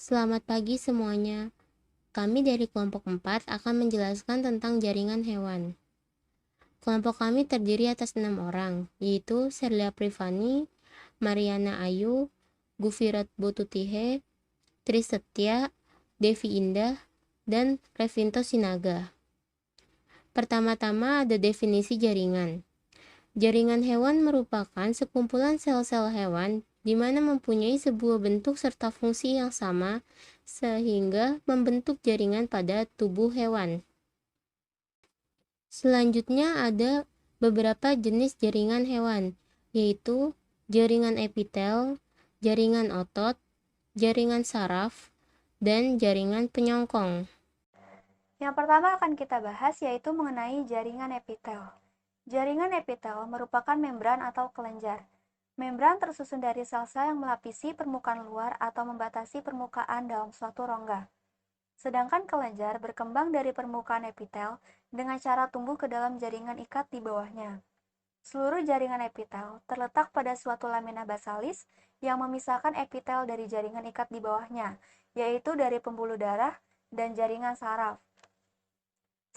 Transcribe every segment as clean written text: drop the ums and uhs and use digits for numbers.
Selamat pagi semuanya. Kami dari kelompok 4 akan menjelaskan tentang jaringan hewan. Kelompok kami terdiri atas 6 orang, yaitu Serlia Privani, Mariana Ayu, Gufirat Botutihe, Trisetya, Devi Indah, dan Revinto Sinaga. Pertama-tama ada definisi jaringan. Jaringan hewan merupakan sekumpulan sel-sel hewan di mana mempunyai sebuah bentuk serta fungsi yang sama sehingga membentuk jaringan pada tubuh hewan. Selanjutnya ada beberapa jenis jaringan hewan, yaitu jaringan epitel, jaringan otot, jaringan saraf, dan jaringan penyongkong. Yang pertama akan kita bahas yaitu mengenai jaringan epitel. Jaringan epitel merupakan membran atau kelenjar. Membran tersusun dari sel-sel yang melapisi permukaan luar atau membatasi permukaan dalam suatu rongga. Sedangkan kelenjar berkembang dari permukaan epitel dengan cara tumbuh ke dalam jaringan ikat di bawahnya. Seluruh jaringan epitel terletak pada suatu lamina basalis yang memisahkan epitel dari jaringan ikat di bawahnya, yaitu dari pembuluh darah dan jaringan saraf.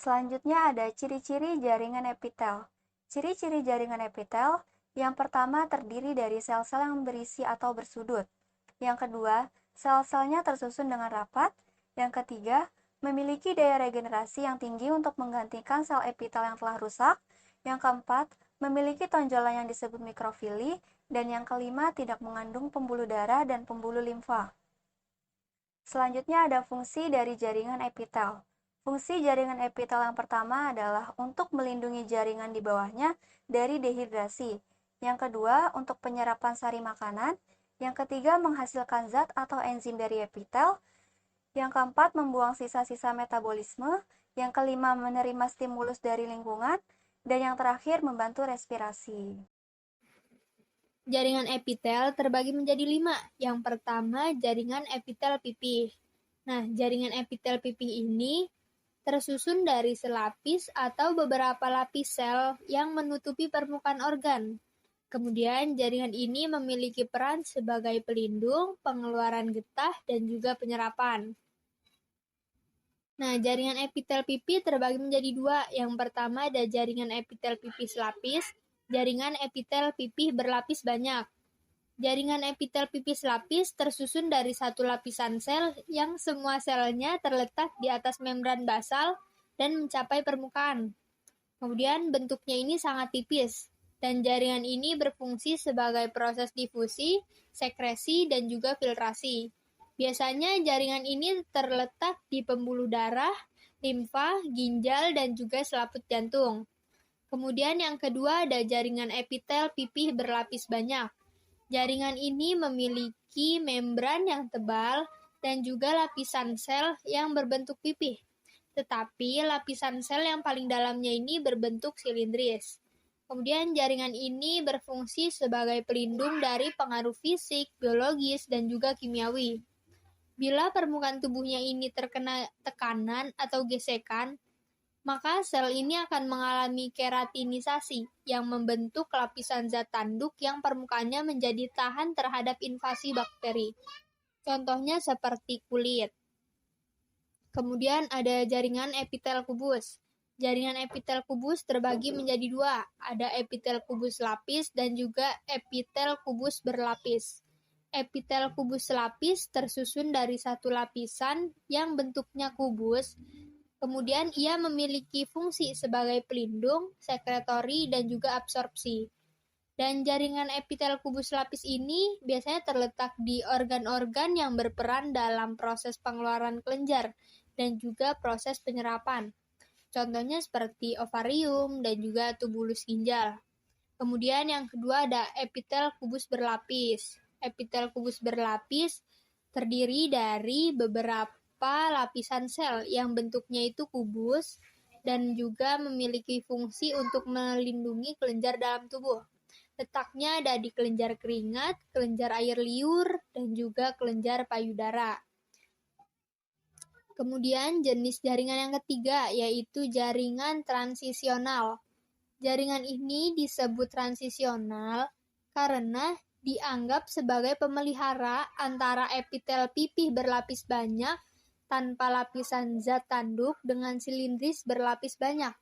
Selanjutnya ada ciri-ciri jaringan epitel. Ciri-ciri jaringan epitel yang pertama terdiri dari sel-sel yang berisi atau bersudut. Yang kedua, sel-selnya tersusun dengan rapat. Yang ketiga, memiliki daya regenerasi yang tinggi untuk menggantikan sel epitel yang telah rusak. Yang keempat, memiliki tonjolan yang disebut mikrofili. Dan yang kelima, tidak mengandung pembuluh darah dan pembuluh limfa. Selanjutnya ada fungsi dari jaringan epitel. Fungsi jaringan epitel yang pertama adalah untuk melindungi jaringan di bawahnya dari dehidrasi. Yang kedua, untuk penyerapan sari makanan. Yang ketiga, menghasilkan zat atau enzim dari epitel. Yang keempat, membuang sisa-sisa metabolisme. Yang kelima, menerima stimulus dari lingkungan. Dan yang terakhir, membantu respirasi. Jaringan epitel terbagi menjadi 5. Yang pertama, jaringan epitel pipih. Nah, jaringan epitel pipih ini tersusun dari selapis atau beberapa lapis sel yang menutupi permukaan organ. Kemudian, jaringan ini memiliki peran sebagai pelindung, pengeluaran getah, dan juga penyerapan. Nah, jaringan epitel pipih terbagi menjadi 2. Yang pertama ada jaringan epitel pipih selapis, jaringan epitel pipih berlapis banyak. Jaringan epitel pipih selapis tersusun dari satu lapisan sel yang semua selnya terletak di atas membran basal dan mencapai permukaan. Kemudian bentuknya ini sangat tipis, dan jaringan ini berfungsi sebagai proses difusi, sekresi, dan juga filtrasi. Biasanya jaringan ini terletak di pembuluh darah, limfa, ginjal, dan juga selaput jantung. Kemudian yang kedua ada jaringan epitel pipih berlapis banyak. Jaringan ini memiliki membran yang tebal dan juga lapisan sel yang berbentuk pipih. Tetapi lapisan sel yang paling dalamnya ini berbentuk silindris. Kemudian jaringan ini berfungsi sebagai pelindung dari pengaruh fisik, biologis, dan juga kimiawi. Bila permukaan tubuhnya ini terkena tekanan atau gesekan, maka sel ini akan mengalami keratinisasi yang membentuk lapisan zat tanduk yang permukaannya menjadi tahan terhadap invasi bakteri. Contohnya seperti kulit. Kemudian ada jaringan epitel kubus. Jaringan epitel kubus terbagi menjadi 2. Ada epitel kubus lapis dan juga epitel kubus berlapis. Epitel kubus lapis tersusun dari satu lapisan yang bentuknya kubus. Kemudian ia memiliki fungsi sebagai pelindung, sekretori, dan juga absorpsi. Dan jaringan epitel kubus lapis ini biasanya terletak di organ-organ yang berperan dalam proses pengeluaran kelenjar dan juga proses penyerapan. Contohnya seperti ovarium dan juga tubulus ginjal. Kemudian yang kedua ada epitel kubus berlapis. Epitel kubus berlapis terdiri dari beberapa lapisan sel yang bentuknya itu kubus dan juga memiliki fungsi untuk melindungi kelenjar dalam tubuh. Letaknya ada di kelenjar keringat, kelenjar air liur, dan juga kelenjar payudara. Kemudian jenis jaringan yang ketiga yaitu jaringan transisional. Jaringan ini disebut transisional karena dianggap sebagai pemelihara antara epitel pipih berlapis banyak tanpa lapisan zat tanduk dengan silindris berlapis banyak.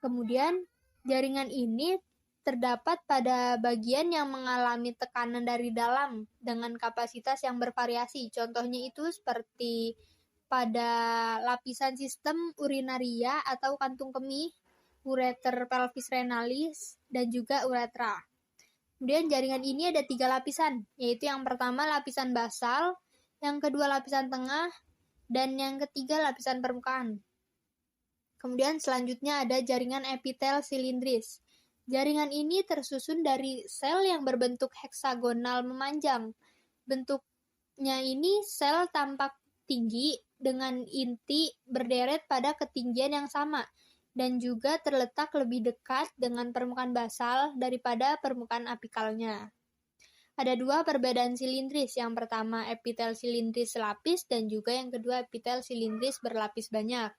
Kemudian, jaringan ini terdapat pada bagian yang mengalami tekanan dari dalam dengan kapasitas yang bervariasi. Contohnya itu seperti pada lapisan sistem urinaria atau kantung kemih, ureter pelvis renalis, dan juga uretra. Kemudian jaringan ini ada 3 lapisan, yaitu yang pertama lapisan basal, yang kedua lapisan tengah, dan yang ketiga lapisan permukaan. Kemudian selanjutnya ada jaringan epitel silindris. Jaringan ini tersusun dari sel yang berbentuk heksagonal memanjang. Bentuknya ini sel tampak tinggi dengan inti berderet pada ketinggian yang sama dan juga terletak lebih dekat dengan permukaan basal daripada permukaan apikalnya. Ada 2 perbedaan silindris, yang pertama epitel silindris lapis dan juga yang kedua epitel silindris berlapis banyak.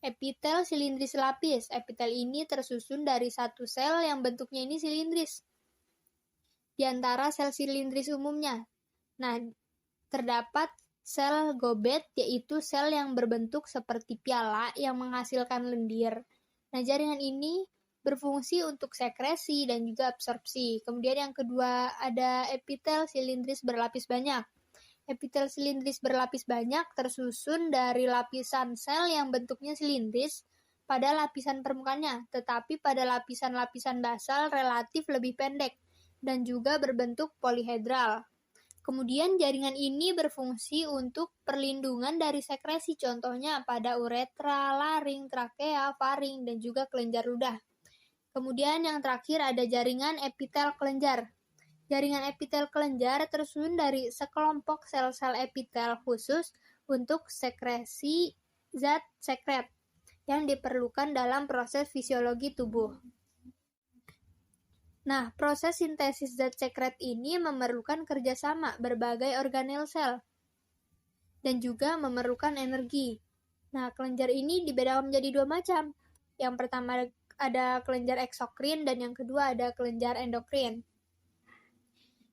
Epitel silindris lapis. Epitel ini tersusun dari satu sel yang bentuknya ini silindris di antara sel silindris umumnya. Nah, terdapat sel gobet, yaitu sel yang berbentuk seperti piala yang menghasilkan lendir. Nah, jaringan ini berfungsi untuk sekresi dan juga absorpsi. Kemudian yang kedua ada epitel silindris berlapis banyak. Epitel silindris berlapis banyak tersusun dari lapisan sel yang bentuknya silindris pada lapisan permukaannya, tetapi pada lapisan-lapisan basal relatif lebih pendek dan juga berbentuk polihedral. Kemudian jaringan ini berfungsi untuk perlindungan dari sekresi, contohnya pada uretra, laring, trakea, faring, dan juga kelenjar ludah. Kemudian yang terakhir ada jaringan epitel kelenjar. Jaringan epitel kelenjar tersusun dari sekelompok sel-sel epitel khusus untuk sekresi zat sekret yang diperlukan dalam proses fisiologi tubuh. Nah, proses sintesis zat sekret ini memerlukan kerjasama berbagai organel sel dan juga memerlukan energi. Nah, kelenjar ini dibedakan menjadi 2 macam. Yang pertama ada kelenjar eksokrin dan yang kedua ada kelenjar endokrin.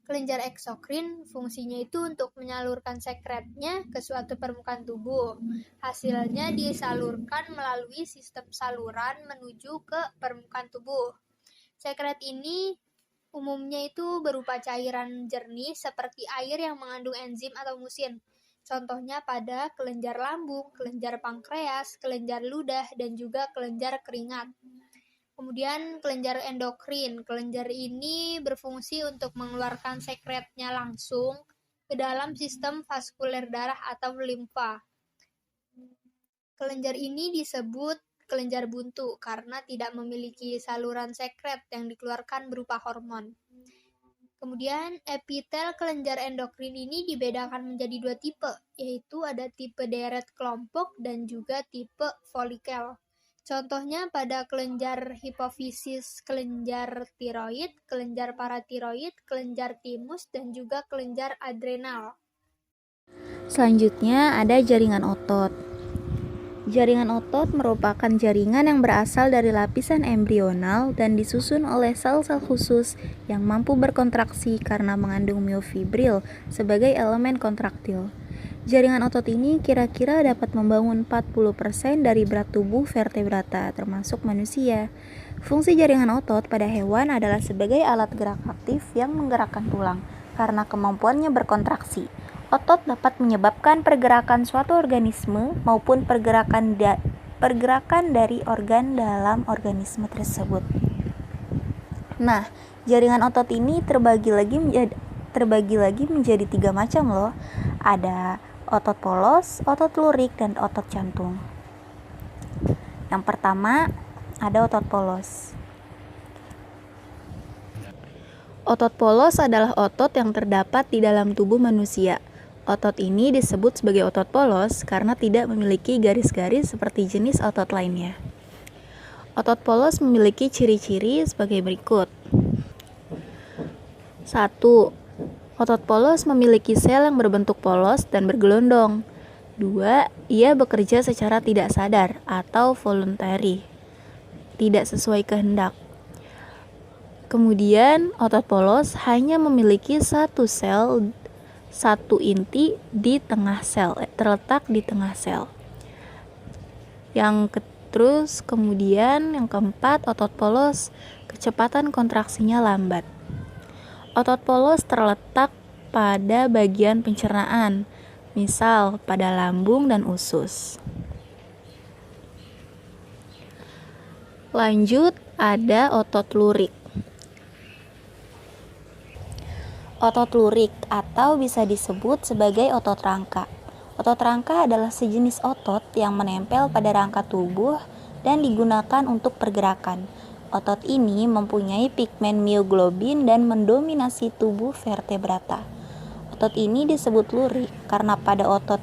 Kelenjar eksokrin fungsinya itu untuk menyalurkan sekretnya ke suatu permukaan tubuh. Hasilnya disalurkan melalui sistem saluran menuju ke permukaan tubuh. Sekret ini umumnya itu berupa cairan jernih seperti air yang mengandung enzim atau musin. Contohnya pada kelenjar lambung, kelenjar pankreas, kelenjar ludah, dan juga kelenjar keringat. Kemudian kelenjar endokrin. Kelenjar ini berfungsi untuk mengeluarkan sekretnya langsung ke dalam sistem vaskuler darah atau limfa. Kelenjar ini disebut kelenjar buntu karena tidak memiliki saluran sekret yang dikeluarkan berupa hormon. Kemudian epitel kelenjar endokrin ini dibedakan menjadi 2 tipe, yaitu ada tipe deret kelompok dan juga tipe folikel. Contohnya pada kelenjar hipofisis, kelenjar tiroid, kelenjar paratiroid, kelenjar timus, dan juga kelenjar adrenal. Selanjutnya ada jaringan otot. Jaringan otot merupakan jaringan yang berasal dari lapisan embrional dan disusun oleh sel-sel khusus yang mampu berkontraksi karena mengandung miofibril sebagai elemen kontraktil. Jaringan otot ini kira-kira dapat membangun 40% dari berat tubuh vertebrata, termasuk manusia. Fungsi jaringan otot pada hewan adalah sebagai alat gerak aktif yang menggerakkan tulang, karena kemampuannya berkontraksi. Otot dapat menyebabkan pergerakan suatu organisme maupun pergerakan dari organ dalam organisme tersebut. Nah, jaringan otot ini terbagi lagi menjadi 3 macam loh. Ada otot polos, otot lurik, dan otot jantung. Yang pertama ada otot polos. Otot polos adalah otot yang terdapat di dalam tubuh manusia. Otot ini disebut sebagai otot polos karena tidak memiliki garis-garis seperti jenis otot lainnya. Otot polos memiliki ciri-ciri sebagai berikut. 1. Otot polos memiliki sel yang berbentuk polos dan bergelondong. 2. Ia bekerja secara tidak sadar atau voluntary, tidak sesuai kehendak. Kemudian otot polos hanya memiliki satu sel, satu inti di tengah sel, terletak di tengah sel. Terus kemudian yang keempat, otot polos kecepatan kontraksinya lambat. Otot polos terletak pada bagian pencernaan, misal pada lambung dan usus. Lanjut, ada otot lurik. Otot lurik atau bisa disebut sebagai otot rangka. Otot rangka adalah sejenis otot yang menempel pada rangka tubuh dan digunakan untuk pergerakan. Otot ini mempunyai pigmen mioglobin dan mendominasi tubuh vertebrata. Otot ini disebut lurik karena pada otot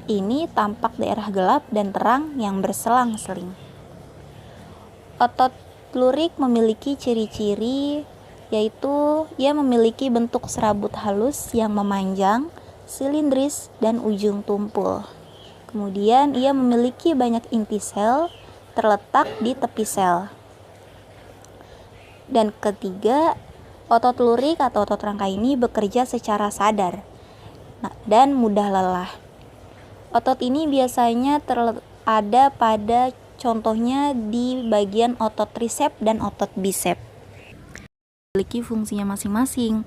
ini tampak daerah gelap dan terang yang berselang-seling. Otot lurik memiliki ciri-ciri yaitu ia memiliki bentuk serabut halus yang memanjang, silindris, dan ujung tumpul. Kemudian ia memiliki banyak inti sel terletak di tepi sel. Dan ketiga, otot lurik atau otot rangka ini bekerja secara sadar dan mudah lelah. Otot ini biasanya ada pada contohnya di bagian otot tricep dan otot bicep. Memiliki fungsinya masing-masing.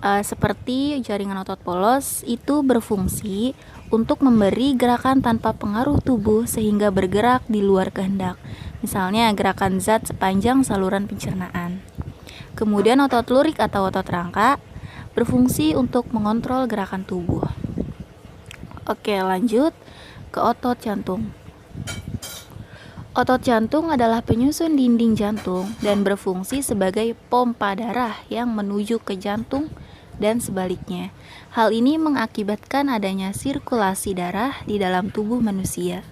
Seperti jaringan otot polos itu berfungsi untuk memberi gerakan tanpa pengaruh tubuh sehingga bergerak di luar kehendak. Misalnya gerakan zat sepanjang saluran pencernaan. Kemudian otot lurik atau otot rangka berfungsi untuk mengontrol gerakan tubuh. Oke, lanjut ke otot jantung. Otot jantung adalah penyusun dinding jantung dan berfungsi sebagai pompa darah yang menuju ke jantung dan sebaliknya. Hal ini mengakibatkan adanya sirkulasi darah di dalam tubuh manusia.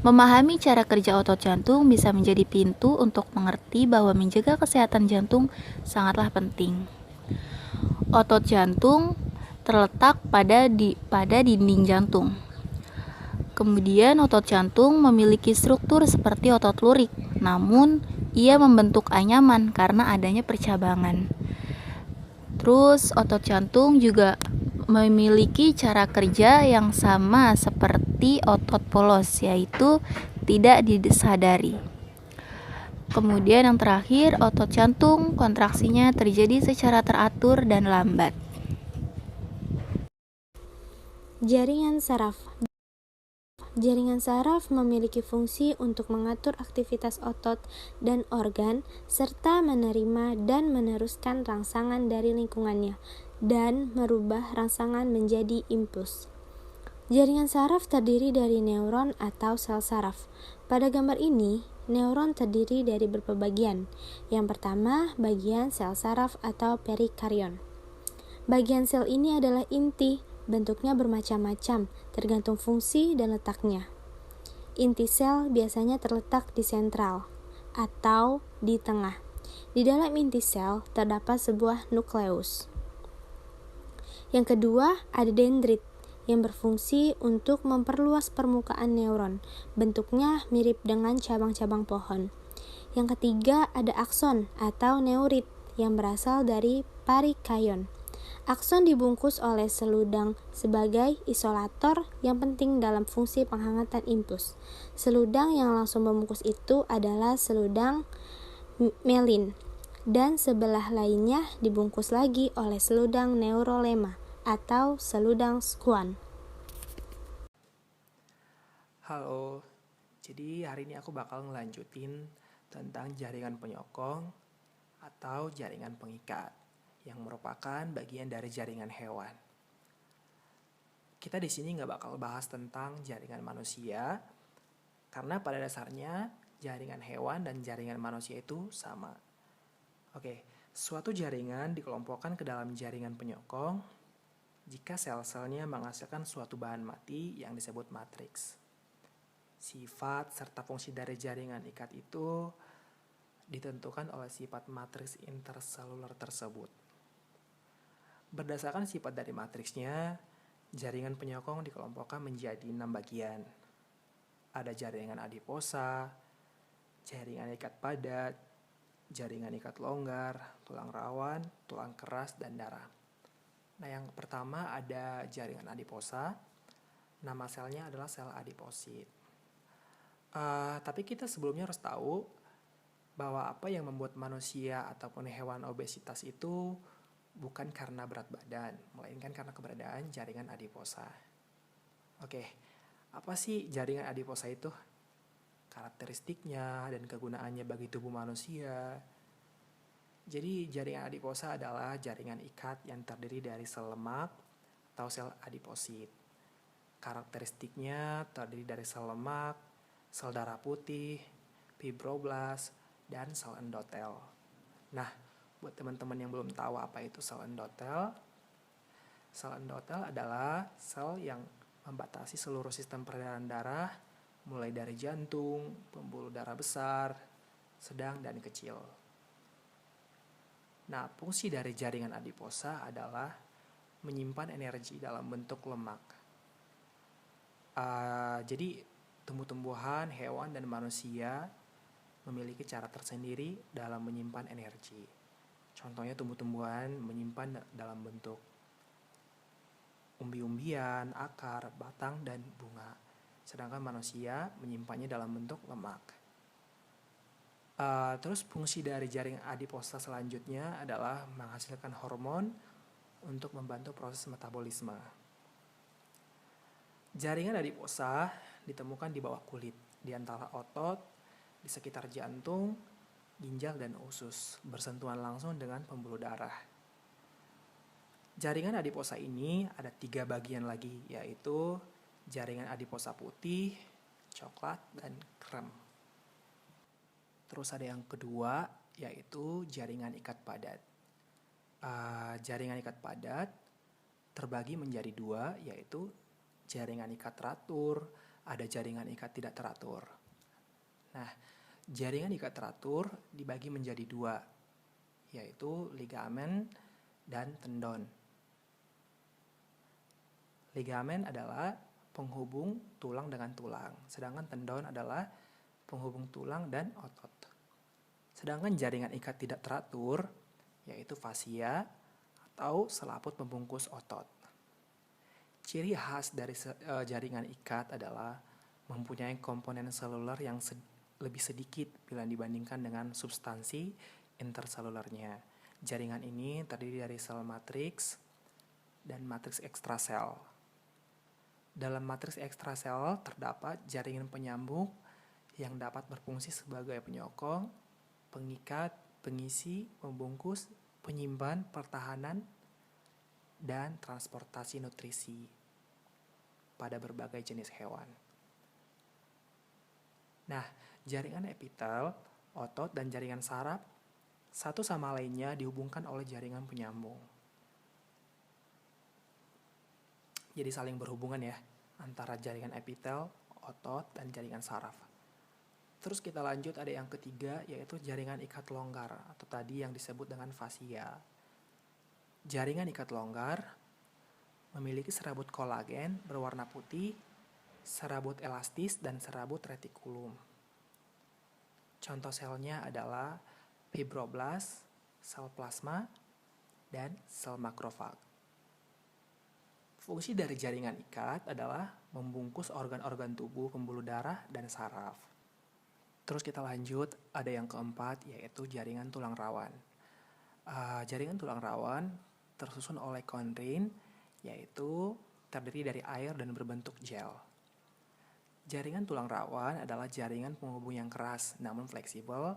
Memahami cara kerja otot jantung bisa menjadi pintu untuk mengerti bahwa menjaga kesehatan jantung sangatlah penting. Otot jantung terletak pada dinding jantung. Kemudian otot jantung memiliki struktur seperti otot lurik, namun ia membentuk anyaman karena adanya percabangan. Terus otot jantung juga memiliki cara kerja yang sama seperti otot polos, yaitu tidak disadari. Kemudian yang terakhir, otot jantung kontraksinya terjadi secara teratur dan lambat. Jaringan saraf. Jaringan saraf memiliki fungsi untuk mengatur aktivitas otot dan organ, serta menerima dan meneruskan rangsangan dari lingkungannya, dan merubah rangsangan menjadi impuls. Jaringan saraf terdiri dari neuron atau sel saraf. Pada gambar ini, neuron terdiri dari beberapa bagian. Yang pertama, bagian sel saraf atau perikarion. Bagian sel ini adalah inti. Bentuknya bermacam-macam, tergantung fungsi dan letaknya. Inti sel biasanya terletak di sentral atau di tengah. Di dalam inti sel terdapat sebuah nukleus. Yang kedua, ada dendrit yang berfungsi untuk memperluas permukaan neuron. Bentuknya mirip dengan cabang-cabang pohon. Yang ketiga, ada akson atau neurit yang berasal dari perikaion. Akson dibungkus oleh seludang sebagai isolator yang penting dalam fungsi penghangatan impuls. Seludang yang langsung membungkus itu adalah seludang myelin, dan sebelah lainnya dibungkus lagi oleh seludang neurolema atau seludang Schwann. Halo, jadi hari ini aku bakal ngelanjutin tentang jaringan penyokong atau jaringan pengikat yang merupakan bagian dari jaringan hewan. Kita di sini nggak bakal bahas tentang jaringan manusia, karena pada dasarnya jaringan hewan dan jaringan manusia itu sama. Oke, suatu jaringan dikelompokkan ke dalam jaringan penyokong jika sel-selnya menghasilkan suatu bahan mati yang disebut matriks. Sifat serta fungsi dari jaringan ikat itu ditentukan oleh sifat matriks interseluler tersebut. Berdasarkan sifat dari matriksnya, jaringan penyokong dikelompokkan menjadi 6 bagian. Ada jaringan adiposa, jaringan ikat padat, jaringan ikat longgar, tulang rawan, tulang keras, dan darah. Nah, yang pertama ada jaringan adiposa. Nama selnya adalah sel adiposit. Tapi kita sebelumnya harus tahu bahwa apa yang membuat manusia ataupun hewan obesitas itu bukan karena berat badan, melainkan karena keberadaan jaringan adiposa. Oke, apa sih jaringan adiposa itu? Karakteristiknya dan kegunaannya bagi tubuh manusia. Jadi jaringan adiposa adalah jaringan ikat yang terdiri dari sel lemak atau sel adiposit. Karakteristiknya terdiri dari sel lemak, sel darah putih, fibroblast, dan sel endotel. Nah, buat teman-teman yang belum tahu apa itu sel endotel adalah sel yang membatasi seluruh sistem peredaran darah, mulai dari jantung, pembuluh darah besar, sedang, dan kecil. Nah, fungsi dari jaringan adiposa adalah menyimpan energi dalam bentuk lemak. Jadi, tumbuh-tumbuhan, hewan, dan manusia memiliki cara tersendiri dalam menyimpan energi. Contohnya tumbuh-tumbuhan menyimpan dalam bentuk umbi-umbian, akar, batang, dan bunga. Sedangkan manusia menyimpannya dalam bentuk lemak. Terus fungsi dari jaringan adiposa selanjutnya adalah menghasilkan hormon untuk membantu proses metabolisme. Jaringan adiposa ditemukan di bawah kulit, di antara otot, di sekitar jantung, ginjal, dan usus, bersentuhan langsung dengan pembuluh darah. Jaringan adiposa ini ada 3 bagian lagi, yaitu jaringan adiposa putih, coklat, dan krem. Terus ada yang kedua, yaitu jaringan ikat padat. Jaringan ikat padat terbagi menjadi 2, yaitu jaringan ikat teratur, ada jaringan ikat tidak teratur. Nah, jaringan ikat teratur dibagi menjadi 2, yaitu ligamen dan tendon. Ligamen adalah penghubung tulang dengan tulang, sedangkan tendon adalah penghubung tulang dan otot. Sedangkan jaringan ikat tidak teratur, yaitu fascia atau selaput pembungkus otot. Ciri khas dari jaringan ikat adalah mempunyai komponen seluler yang lebih sedikit bila dibandingkan dengan substansi interselulernya. Jaringan ini terdiri dari sel matriks dan matriks ekstrasel. Dalam matriks ekstrasel terdapat jaringan penyambung yang dapat berfungsi sebagai penyokong, pengikat, pengisi, pembungkus, penyimpan, pertahanan, dan transportasi nutrisi pada berbagai jenis hewan. Nah, jaringan epitel, otot, dan jaringan saraf satu sama lainnya dihubungkan oleh jaringan penyambung. Jadi saling berhubungan ya antara jaringan epitel, otot, dan jaringan saraf. Terus kita lanjut ada yang ketiga, yaitu jaringan ikat longgar atau tadi yang disebut dengan fascia. Jaringan ikat longgar memiliki serabut kolagen berwarna putih, serabut elastis, dan serabut retikulum. Contoh selnya adalah fibroblast, sel plasma, dan sel makrofag. Fungsi dari jaringan ikat adalah membungkus organ-organ tubuh, pembuluh darah, dan saraf. Terus kita lanjut, ada yang keempat, yaitu jaringan tulang rawan. Jaringan tulang rawan tersusun oleh kondrin, yaitu terdiri dari air dan berbentuk gel. Jaringan tulang rawan adalah jaringan penghubung yang keras namun fleksibel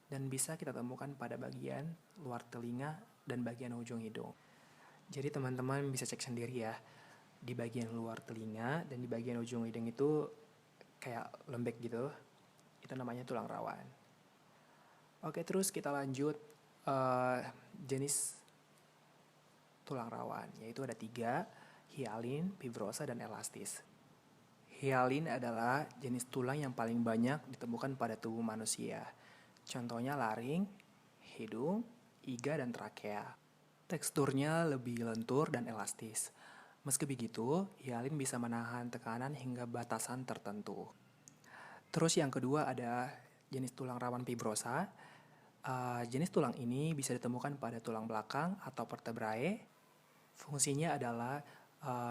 dan bisa kita temukan pada bagian luar telinga dan bagian ujung hidung. Jadi teman-teman bisa cek sendiri ya, di bagian luar telinga dan di bagian ujung hidung itu kayak lembek gitu, itu namanya tulang rawan. Oke, terus kita lanjut jenis tulang rawan, yaitu ada 3, hialin, fibrosa, dan elastis. Hialin adalah jenis tulang yang paling banyak ditemukan pada tubuh manusia. Contohnya laring, hidung, iga, dan trakea. Teksturnya lebih lentur dan elastis. Meski begitu, hialin bisa menahan tekanan hingga batasan tertentu. Terus yang kedua ada jenis tulang rawan fibrosa. Jenis tulang ini bisa ditemukan pada tulang belakang atau vertebrae. Fungsinya adalah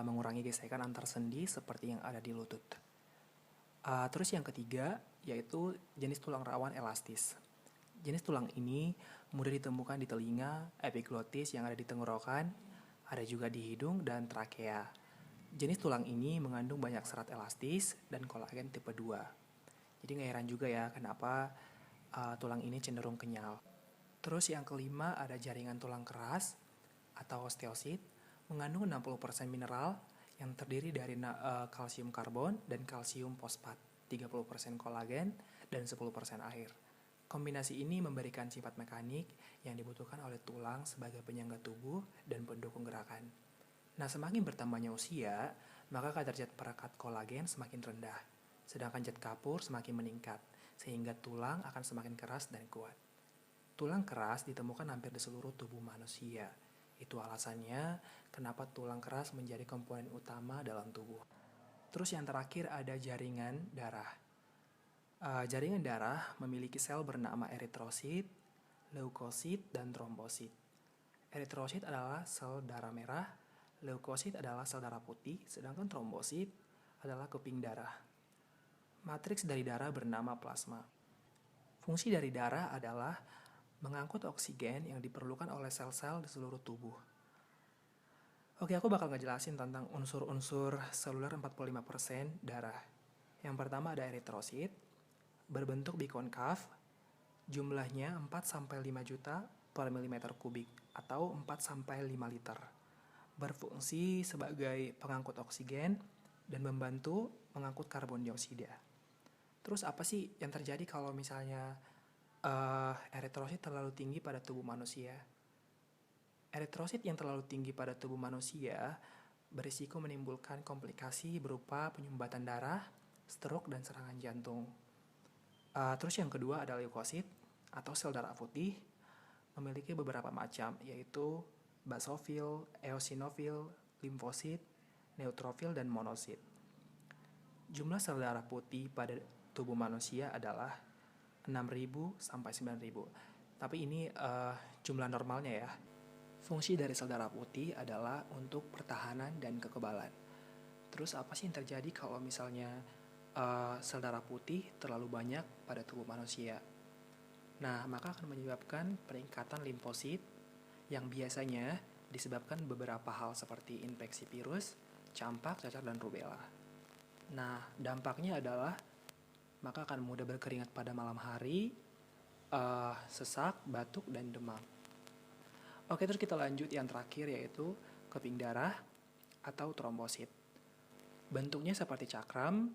mengurangi gesekan antar sendi seperti yang ada di lutut. Terus yang ketiga yaitu jenis tulang rawan elastis. Jenis tulang ini mudah ditemukan di telinga, epiglotis yang ada di tenggorokan, ada juga di hidung dan trakea. Jenis tulang ini mengandung banyak serat elastis dan kolagen tipe 2. Jadi gak heran juga ya kenapa tulang ini cenderung kenyal. Terus yang kelima ada jaringan tulang keras atau osteosit, mengandung 60% mineral yang terdiri dari kalsium karbon dan kalsium fosfat, 30% kolagen, dan 10% air. Kombinasi ini memberikan sifat mekanik yang dibutuhkan oleh tulang sebagai penyangga tubuh dan pendukung gerakan. Nah, semakin bertambahnya usia, maka kadar zat perekat kolagen semakin rendah, sedangkan zat kapur semakin meningkat, sehingga tulang akan semakin keras dan kuat. Tulang keras ditemukan hampir di seluruh tubuh manusia. Itu alasannya kenapa tulang keras menjadi komponen utama dalam tubuh. Terus yang terakhir ada jaringan darah. Jaringan darah memiliki sel bernama eritrosit, leukosit, dan trombosit. Eritrosit adalah sel darah merah, leukosit adalah sel darah putih, sedangkan trombosit adalah keping darah. Matriks dari darah bernama plasma. Fungsi dari darah adalah mengangkut oksigen yang diperlukan oleh sel-sel di seluruh tubuh. Oke, aku bakal ngejelasin tentang unsur-unsur seluler 45% darah. Yang pertama ada eritrosit, berbentuk bikonkav, jumlahnya 4-5 juta per milimeter kubik atau 4-5 liter. Berfungsi sebagai pengangkut oksigen dan membantu mengangkut karbon dioksida. Terus apa sih yang terjadi kalau misalnya eritrosit terlalu tinggi pada tubuh manusia? Eritrosit yang terlalu tinggi pada tubuh manusia berisiko menimbulkan komplikasi berupa penyumbatan darah, stroke, dan serangan jantung. Terus yang kedua ada leukosit atau sel darah putih, memiliki beberapa macam, yaitu basofil, eosinofil, limfosit, neutrofil, dan monosit. Jumlah sel darah putih pada tubuh manusia adalah 6.000 sampai 9.000. Tapi ini jumlah normalnya ya. Fungsi dari sel darah putih adalah untuk pertahanan dan kekebalan. Terus apa sih yang terjadi kalau misalnya sel darah putih terlalu banyak pada tubuh manusia? Nah, maka akan menyebabkan peningkatan limfosit yang biasanya disebabkan beberapa hal seperti infeksi virus, campak, cacar, dan rubella. Nah, dampaknya adalah maka akan mudah berkeringat pada malam hari, sesak, batuk, dan demam. Oke, terus kita lanjut yang terakhir yaitu keping darah atau trombosit. Bentuknya seperti cakram,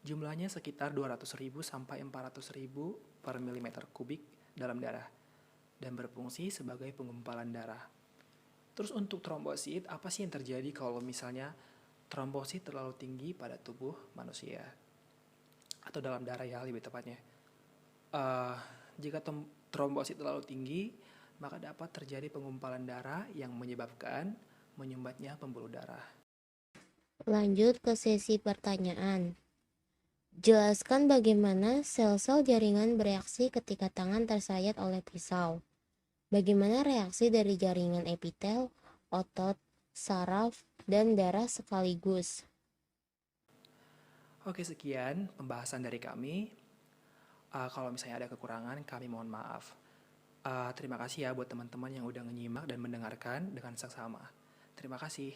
jumlahnya sekitar 200.000 sampai 400.000 per milimeter kubik dalam darah dan berfungsi sebagai penggumpalan darah. Terus untuk trombosit, apa sih yang terjadi kalau misalnya trombosit terlalu tinggi pada tubuh manusia atau dalam darah ya lebih tepatnya? Jika trombosit terlalu tinggi, maka dapat terjadi penggumpalan darah yang menyebabkan menyumbatnya pembuluh darah. Lanjut ke sesi pertanyaan. Jelaskan bagaimana sel-sel jaringan bereaksi ketika tangan tersayat oleh pisau. Bagaimana reaksi dari jaringan epitel, otot, saraf, dan darah sekaligus? Oke, sekian pembahasan dari kami. Kalau misalnya ada kekurangan, kami mohon maaf. Terima kasih ya buat teman-teman yang udah nyimak dan mendengarkan dengan seksama. Terima kasih.